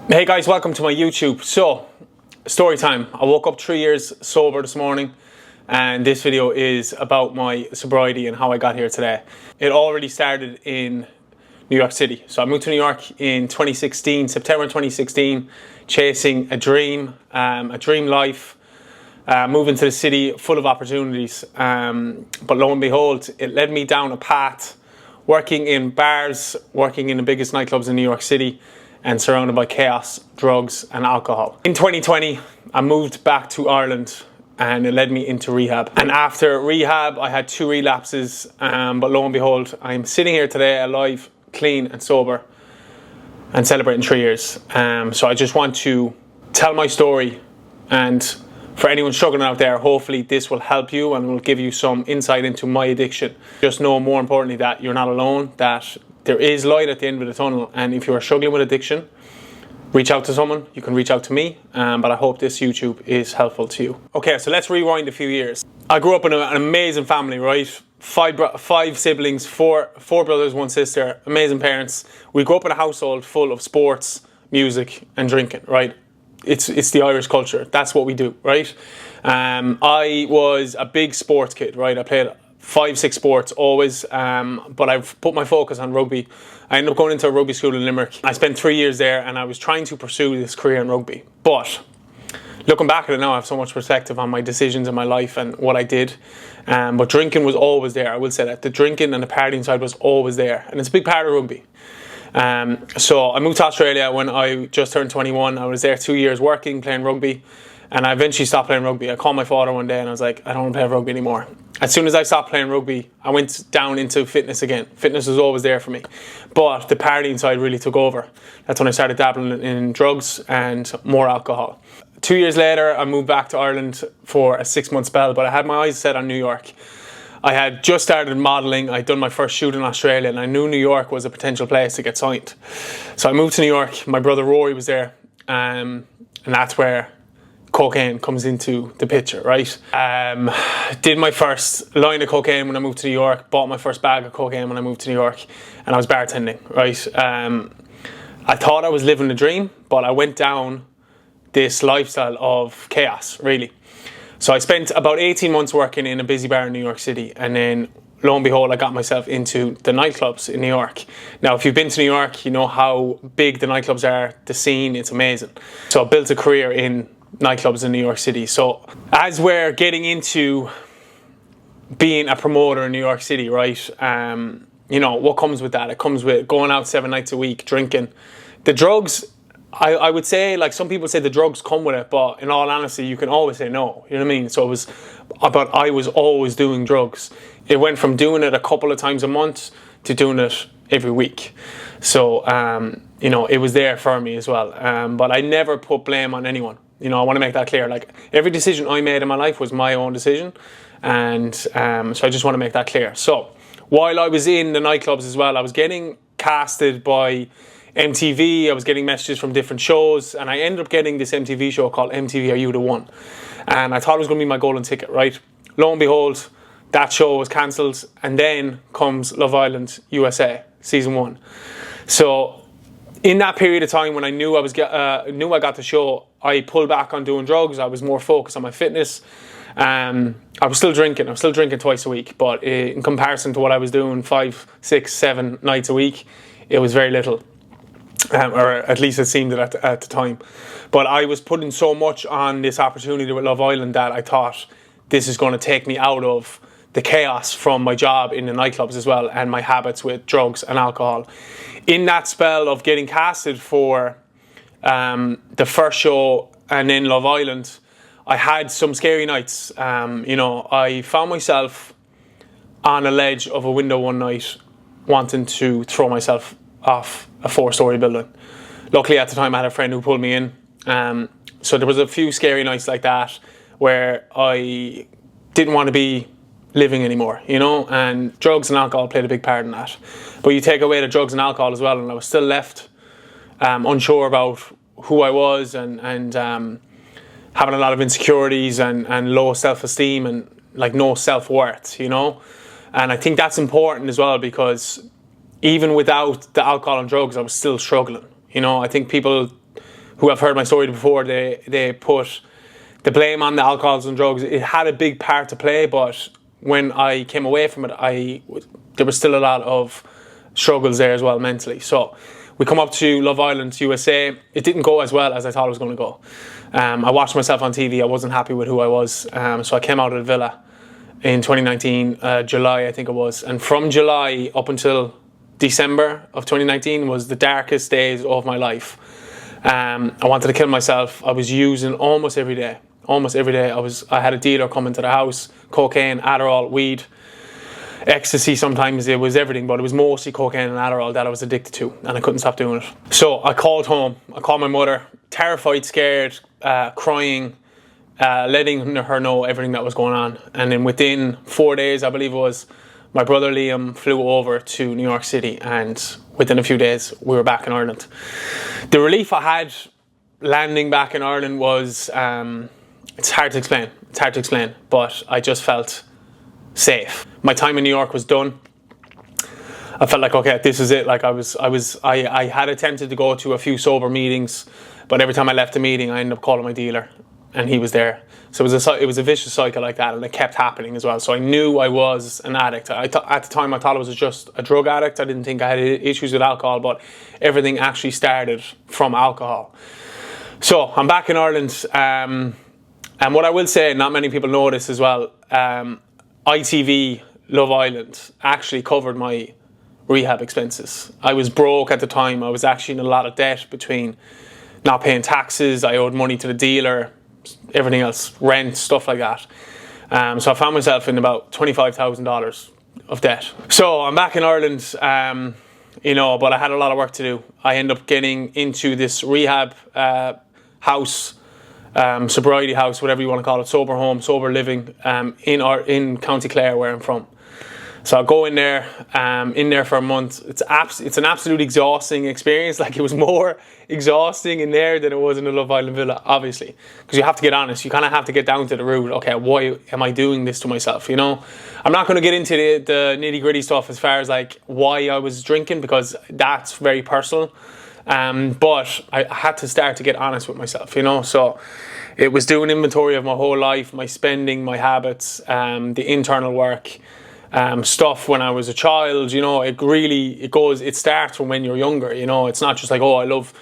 Hey guys, welcome to my YouTube. So, story time. I woke up 3 years sober this morning, and this video is about my sobriety and how I got here today. It all really started in New York City. So I moved to New York in 2016, September 2016, chasing a dream life, moving to the city full of opportunities. But lo and behold, it led me down a path, working in bars, working in the biggest nightclubs in New York City, and surrounded by chaos, drugs, and alcohol. In 2020, I moved back to Ireland, and it led me into rehab. And after rehab, I had 2 relapses, but lo and behold, I'm sitting here today alive, clean and sober, and celebrating 3 years. So I just want to tell my story, and for anyone struggling out there, hopefully this will help you and will give you some insight into my addiction. Just know, more importantly, that you're not alone, that there is light at the end of the tunnel, and if you are struggling with addiction, reach out to someone. You can reach out to me, but I hope this YouTube is helpful to you. Okay, so let's rewind a few years. I grew up in an amazing family, right? Five siblings, four brothers, 1 sister, amazing parents. We grew up in a household full of sports, music, and drinking, right? It's the Irish culture. That's what we do, right? I was a big sports kid, right? I played 5-6 sports always, but I've put my focus on rugby. I ended up going into a rugby school in Limerick. I spent 3 years there, and I was trying to pursue this career in rugby. But looking back at it now, I have so much perspective on my decisions in my life and what I did. But drinking was always there. I will say that the drinking and the partying side was always there, and it's a big part of rugby. So I moved to Australia when I just turned 21. I was there 2 years working, playing rugby. And I eventually stopped playing rugby. I called my father one day and I was like, I don't want to play rugby anymore. As soon as I stopped playing rugby, I went down into fitness again. Fitness was always there for me. But the partying side really took over. That's when I started dabbling in drugs and more alcohol. 2 years later, I moved back to Ireland for a 6-month spell, but I had my eyes set on New York. I had just started modelling. I'd done my first shoot in Australia, and I knew New York was a potential place to get signed. So I moved to New York. My brother Rory was there, and that's where cocaine comes into the picture, right? Did my first line of cocaine when I moved to New York, bought my first bag of cocaine when I moved to New York, and I was bartending, right? I thought I was living the dream, but I went down this lifestyle of chaos, really. So I spent about 18 months working in a busy bar in New York City, and then lo and behold, I got myself into the nightclubs in New York. Now, if you've been to New York, you know how big the nightclubs are, the scene, it's amazing. So I built a career in nightclubs in New York City. So as we're getting into being a promoter in New York City, right, you know, what comes with that? It comes with going out 7 nights a week, drinking. The drugs, I would say, like some people say the drugs come with it, but in all honesty, you can always say no, you know what I mean? So I was always doing drugs. It went from doing it a couple of times a month to doing it every week. So, you know, it was there for me as well. But I never put blame on anyone. You know, I want to make that clear. Like, every decision I made in my life was my own decision. And so I just want to make that clear. So while I was in the nightclubs as well, I was getting casted by MTV. I was getting messages from different shows. And I ended up getting this MTV show called MTV Are You The One? And I thought it was going to be my golden ticket, right? Lo and behold, that show was cancelled. And then comes Love Island USA, season 1. So in that period of time when I knew I got the show, I pulled back on doing drugs. I was more focused on my fitness. I was still drinking. I was still drinking twice a week, but in comparison to what I was doing 5, 6, 7 nights a week, it was very little, or at least it seemed at the time. But I was putting so much on this opportunity with Love Island that I thought this is going to take me out of the chaos from my job in the nightclubs as well, and my habits with drugs and alcohol. In that spell of getting casted for the first show and then Love Island, I had some scary nights. You know, I found myself on a ledge of a window one night wanting to throw myself off a 4-story building. Luckily at the time I had a friend who pulled me in. So there was a few scary nights like that where I didn't want to be living anymore, you know, and drugs and alcohol played a big part in that. But you take away the drugs and alcohol as well, and I was still left unsure about who I was, and having a lot of insecurities and low self-esteem and like no self-worth, you know. And I think that's important as well, because even without the alcohol and drugs, I was still struggling. You know, I think people who have heard my story before, they put the blame on the alcohols and drugs. It had a big part to play, but when I came away from it, there was still a lot of struggles there as well mentally. So we come up to Love Island, USA. It didn't go as well as I thought it was going to go. I watched myself on TV. I wasn't happy with who I was. So I came out of the villa in 2019, July I think it was. And from July up until December of 2019 was the darkest days of my life. I wanted to kill myself. I was using almost every day. I had a dealer come into the house, cocaine, Adderall, weed, ecstasy. Sometimes it was everything, but it was mostly cocaine and Adderall that I was addicted to, and I couldn't stop doing it. So I called home. I called my mother, terrified, scared, crying, letting her know everything that was going on. And then within 4 days, I believe it was, my brother Liam flew over to New York City, and within a few days we were back in Ireland. The relief I had landing back in Ireland was, it's hard to explain, but I just felt safe. My time in New York was done. I felt like, okay, this is it. Like I had attempted to go to a few sober meetings, but every time I left the meeting, I ended up calling my dealer, and he was there. So it was a vicious cycle like that, and it kept happening as well. So I knew I was an addict. At the time, I thought I was just a drug addict. I didn't think I had issues with alcohol, but everything actually started from alcohol. So I'm back in Ireland, and what I will say, not many people know this as well, ITV Love Island actually covered my rehab expenses. I was broke at the time. I was actually in a lot of debt between not paying taxes. I owed money to the dealer, everything else, rent, stuff like that. So I found myself in about $25,000 of debt. So I'm back in Ireland, but I had a lot of work to do. I ended up getting into this rehab house, sobriety house, whatever you want to call it, sober home, sober living, in County Clare, where I'm from. So I go in there for a month. It's an absolute exhausting experience. Like, it was more exhausting in there than it was in the Love Island villa, obviously, because you have to get honest. You kind of have to get down to the root. Okay, why am I doing this to myself? You know, I'm not going to get into the nitty gritty stuff as far as like why I was drinking, because that's very personal. But I had to start to get honest with myself, you know. So it was doing inventory of my whole life, my spending, my habits, the internal work, stuff when I was a child. You know, it starts from when you're younger. You know, it's not just like, oh, I love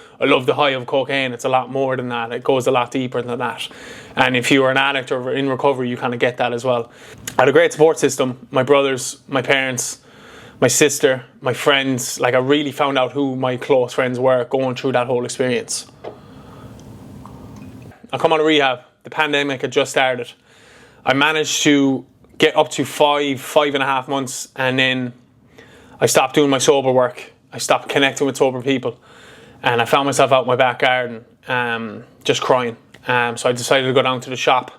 the high of cocaine. It's a lot more than that. It goes a lot deeper than that. And if you are an addict or in recovery, you kind of get that as well. I had a great support system. My brothers, my parents, my sister, my friends. Like, I really found out who my close friends were going through that whole experience. I come out of rehab. The pandemic had just started. I managed to get up to 5.5 months, and then I stopped doing my sober work. I stopped connecting with sober people, and I found myself out in my back garden, just crying. So I decided to go down to the shop,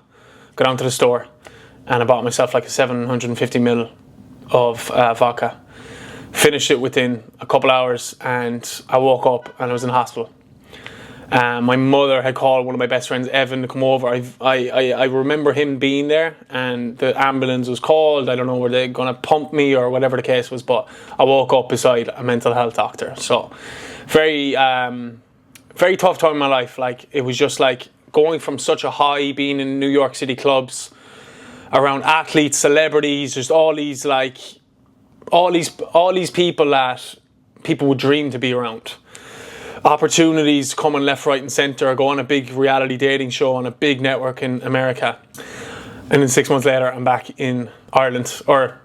go down to the store, and I bought myself like a 750ml of vodka. Finished it within a couple hours, and I woke up and I was in hospital. My mother had called one of my best friends, Evan, to come over. I remember him being there, and the ambulance was called. I don't know, were they going to pump me or whatever the case was, but I woke up beside a mental health doctor. So very tough time in my life. Like, it was just like going from such a high, being in New York City clubs, around athletes, celebrities, just all these people that people would dream to be around. Opportunities coming left, right and centre. I go on a big reality dating show on a big network in America, and then 6 months later I'm back in Ireland, or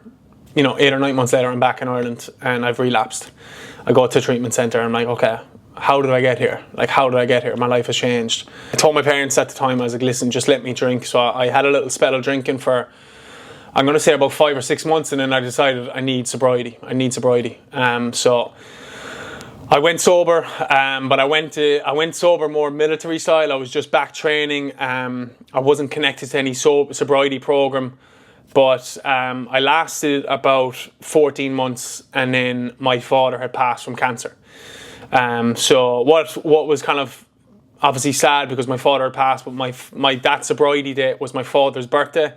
8 or 9 months later I'm back in Ireland, and I've relapsed. I go to a treatment centre and I'm like, okay, how did I get here? Like, how did I get here? My life has changed. I told my parents at the time, I was like, listen, just let me drink. So I had a little spell of drinking for, I'm going to say, about 5 or 6 months, and then I decided I need sobriety. So I went sober, but I went sober more military style. I was just back training. I wasn't connected to any sobriety program, but I lasted about 14 months, and then my father had passed from cancer. So what was kind of obviously sad, because my father had passed, but that sobriety date was my father's birthday,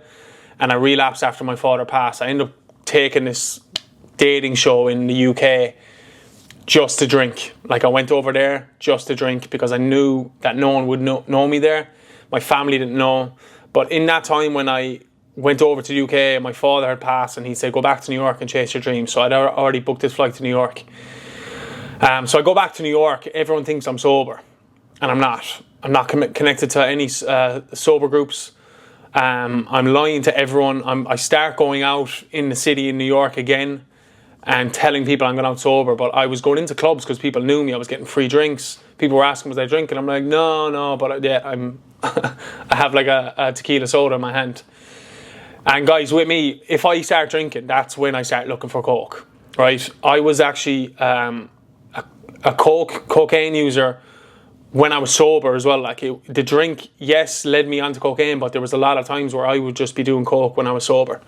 and I relapsed after my father passed. I ended up taking this dating show in the UK. just to drink. Like, I went over there just to drink because I knew that no one would know me there. My family didn't know. But in that time when I went over to the UK, my father had passed and he said, go back to New York and chase your dreams. So I'd already booked this flight to New York. So I go back to New York. Everyone thinks I'm sober, and I'm not. I'm not connected to any sober groups. I'm lying to everyone. I start going out in the city in New York again and telling people I'm going out sober. But I was going into clubs because people knew me. I was getting free drinks. People were asking, was I drinking? I'm like, no. But yeah, I have like a tequila soda in my hand. And guys, with me, if I start drinking, that's when I start looking for coke, right? I was actually a cocaine user when I was sober as well. Like, the drink, yes, led me onto cocaine, but there was a lot of times where I would just be doing coke when I was sober,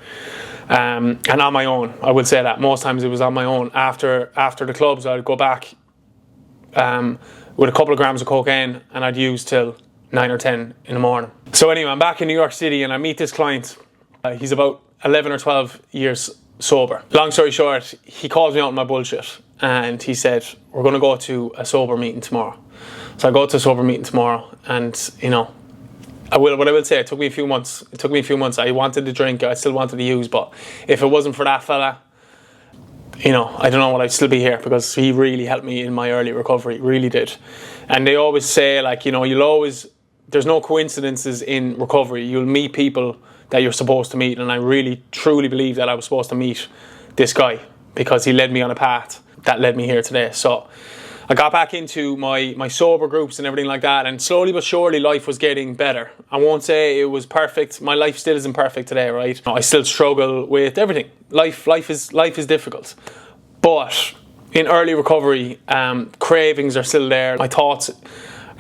and on my own. I would say that most times it was on my own. After the clubs, I'd go back with a couple of grams of cocaine, and I'd use till 9 or 10 in the morning. So anyway, I'm back in New York City, and I meet this client. He's about 11 or 12 years sober. Long story short, he calls me out on my bullshit, and he said, we're going to go to a sober meeting tomorrow. So I go to a sober meeting tomorrow, and you know, what I will say, it took me a few months. I wanted to drink, I still wanted to use, but if it wasn't for that fella, you know, I don't know what I'd still be here, because he really helped me in my early recovery, really did. And they always say, like, you know, there's no coincidences in recovery. You'll meet people that you're supposed to meet, and I really truly believe that I was supposed to meet this guy because he led me on a path that led me here today. So I got back into my sober groups and everything like that, and slowly but surely life was getting better. I won't say it was perfect. My life still isn't perfect today, right? I still struggle with everything. Life is difficult. But in early recovery, cravings are still there. My thoughts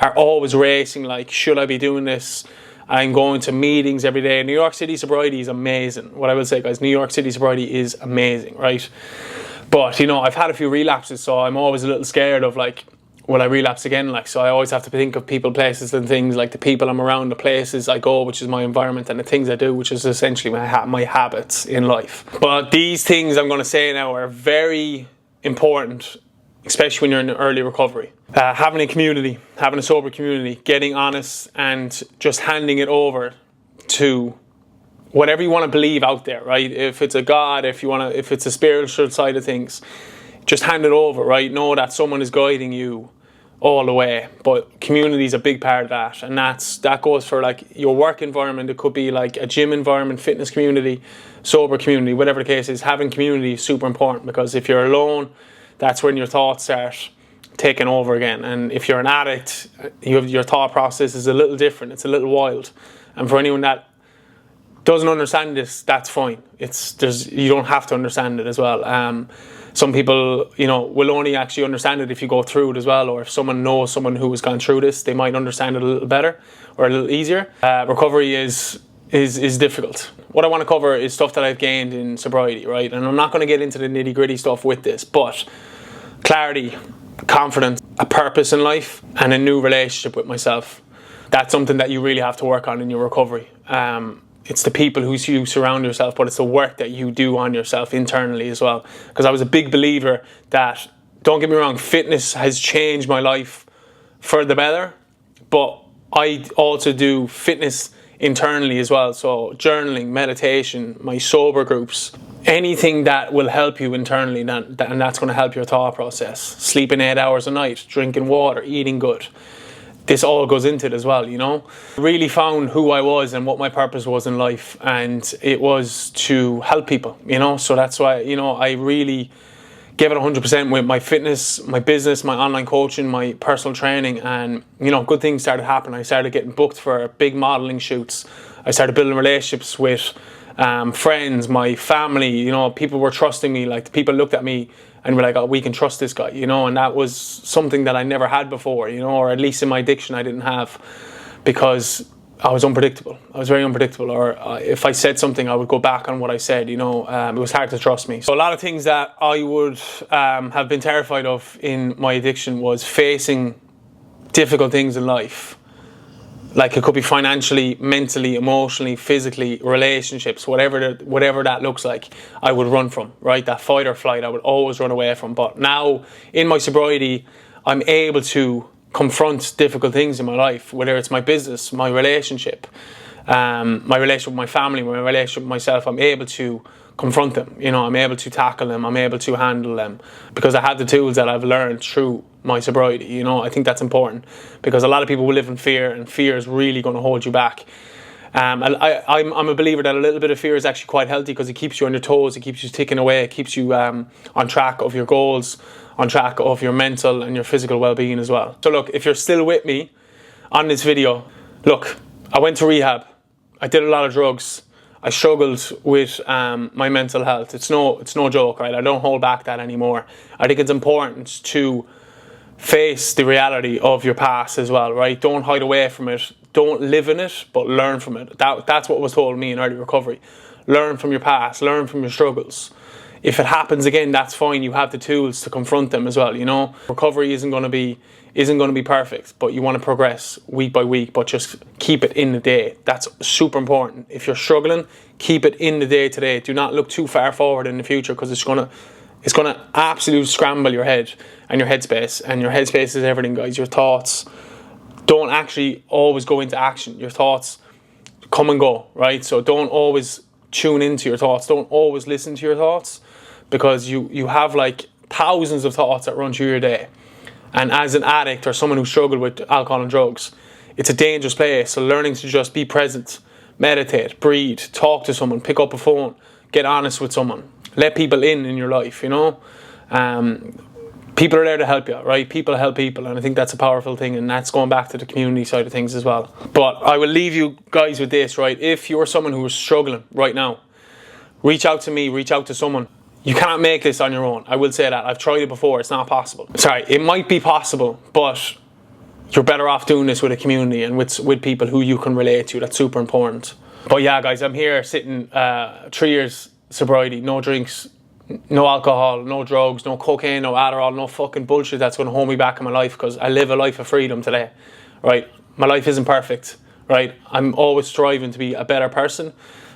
are always racing, like, should I be doing this? I'm going to meetings every day. New York City sobriety is amazing. What I will say, guys, New York City sobriety is amazing, right? But, you know, I've had a few relapses, so I'm always a little scared of, like, will I relapse again? Like, so I always have to think of people, places and things, like the people I'm around, the places I go, which is my environment, and the things I do, which is essentially my habits in life. But these things I'm going to say now are very important, especially when you're in early recovery. Having a community, having a sober community, getting honest, and just handing it over to whatever you want to believe out there, right? If it's a God, if it's a spiritual side of things, just hand it over, right? Know that someone is guiding you all the way. But community is a big part of that, and that goes for, like, your work environment. It could be like a gym environment, fitness community, sober community, whatever the case is. Having community is super important, because if you're alone, that's when your thoughts start taking over again. And if you're an addict, your thought process is a little different. It's a little wild. And for anyone that doesn't understand this, that's fine. You don't have to understand it as well. Some people, you know, will only actually understand it if you go through it as well, or if someone knows someone who has gone through this, they might understand it a little better or a little easier. Recovery is difficult. What I want to cover is stuff that I've gained in sobriety, right? And I'm not going to get into the nitty-gritty stuff with this, but clarity, confidence, a purpose in life, and a new relationship with myself. That's something that you really have to work on in your recovery. It's the people who you surround yourself, but it's the work that you do on yourself internally as well. Because I was a big believer that, don't get me wrong, fitness has changed my life for the better, but I also do fitness internally as well. So journaling, meditation, my sober groups, anything that will help you internally, and that's going to help your thought process. Sleeping 8 hours a night, drinking water, eating good. This all goes into it as well, you know. Really found who I was and what my purpose was in life, and it was to help people, you know. So that's why, you know, I really gave it 100% with my fitness, my business, my online coaching, my personal training, and, you know, good things started happening. I started getting booked for big modeling shoots. I started building relationships with friends, my family, you know. People were trusting me. Like, people looked at me and were like, oh, we can trust this guy, you know. And that was something that I never had before, you know, or at least in my addiction I didn't have, because I was unpredictable. I was very unpredictable, or if I said something, I would go back on what I said, you know. It was hard to trust me. So a lot of things that I would have been terrified of in my addiction was facing difficult things in life Like it could be financially, mentally, emotionally, physically, relationships, whatever that looks like, I would run from, right? That fight or flight, I would always run away from. But now in my sobriety, I'm able to confront difficult things in my life, whether it's my business, my relationship with my family, my relationship with myself. I'm able to confront them, you know, I'm able to tackle them, I'm able to handle them because I have the tools that I've learned through my sobriety. You know, I think that's important because a lot of people will live in fear, and fear is really going to hold you back. I'm a believer that a little bit of fear is actually quite healthy because it keeps you on your toes, it keeps you ticking away, it keeps you on track of your goals, on track of your mental and your physical well-being as well. So look, if you're still with me on this video, look, I went to rehab, I did a lot of drugs, I struggled with my mental health. It's no joke, right? I don't hold back that anymore. I think it's important to face the reality of your past as well, right? Don't hide away from it. Don't live in it, but learn from it. That's what was told me in early recovery. Learn from your past, learn from your struggles. If it happens again, that's fine. You have the tools to confront them as well, you know? Recovery isn't going to be perfect, but you want to progress week by week, but just keep it in the day. That's super important. If you're struggling, keep it in the day today. Do not look too far forward in the future because it's gonna absolutely scramble your head and your headspace. And your headspace is everything, guys. Your thoughts don't actually always go into action. Your thoughts come and go, right? So don't always tune into your thoughts. Don't always listen to your thoughts because you have like thousands of thoughts that run through your day. And as an addict or someone who struggled with alcohol and drugs, it's a dangerous place. So learning to just be present, meditate, breathe, talk to someone, pick up a phone, get honest with someone, let people in your life, you know. People are there to help you, right? People help people, and I think that's a powerful thing, and that's going back to the community side of things as well. But I will leave you guys with this, right? If you're someone who is struggling right now, reach out to me, reach out to someone. You cannot make this on your own. I will say that. I've tried it before. It's not possible. Sorry, it might be possible, but you're better off doing this with a community and with people who you can relate to. That's super important. But yeah, guys, I'm here sitting 3 years sobriety, no drinks, no alcohol, no drugs, no cocaine, no Adderall, no fucking bullshit that's going to hold me back in my life because I live a life of freedom today, right? My life isn't perfect, right? I'm always striving to be a better person.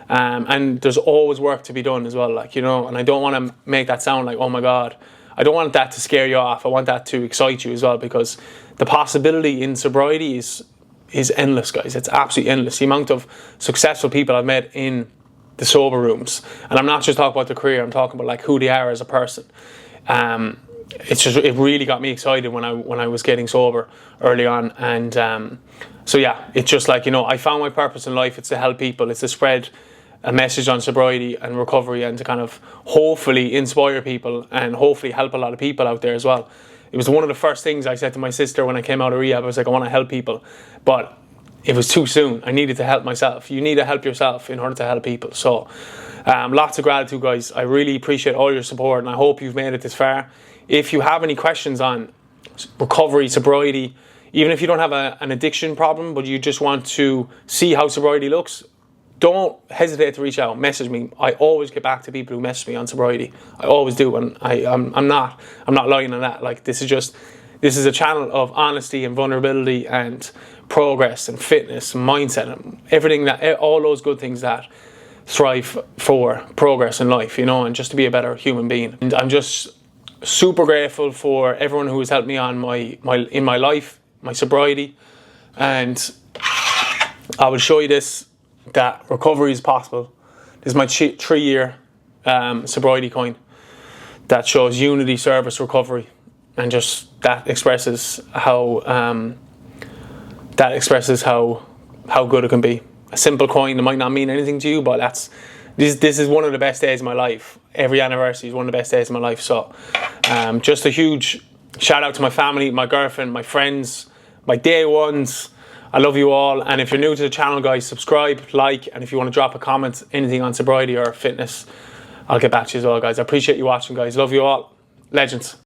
And there's always work to be done as well, like, you know, and I don't want to make that sound like, oh my God, I don't want that to scare you off. I want that to excite you as well, because the possibility in sobriety is endless, guys. It's absolutely endless. The amount of successful people I've met in the sober rooms, and I'm not just talking about their career, I'm talking about like who they are as a person. It really got me excited when I was getting sober early on, and so yeah, it's just like, you know, I found my purpose in life. It's to help people. It's to spread a message on sobriety and recovery, and to kind of hopefully inspire people and hopefully help a lot of people out there as well. It was one of the first things I said to my sister when I came out of rehab. I was like, I want to help people, but it was too soon. I needed to help myself. You need to help yourself in order to help people. So lots of gratitude, guys. I really appreciate all your support, and I hope you've made it this far. If you have any questions on recovery, sobriety, even if you don't have an addiction problem, but you just want to see how sobriety looks, don't hesitate to reach out, message me. I always get back to people who message me on sobriety. I always do, and I'm not lying on that. Like, this is a channel of honesty and vulnerability and progress and fitness and mindset and everything, that all those good things that strive for progress in life, you know, and just to be a better human being. And I'm just super grateful for everyone who has helped me on in my life, my sobriety, and I will show you this, that recovery is possible. This is my 3-year sobriety coin that shows unity, service, recovery, and just that expresses how good it can be. A simple coin that might not mean anything to you, but this is one of the best days of my life. Every anniversary is one of the best days of my life. So just a huge shout out to my family, my girlfriend, my friends, my day ones. I love you all, and if you're new to the channel, guys, subscribe, like, and if you want to drop a comment, anything on sobriety or fitness, I'll get back to you as well, guys. I appreciate you watching, guys. Love you all. Legends.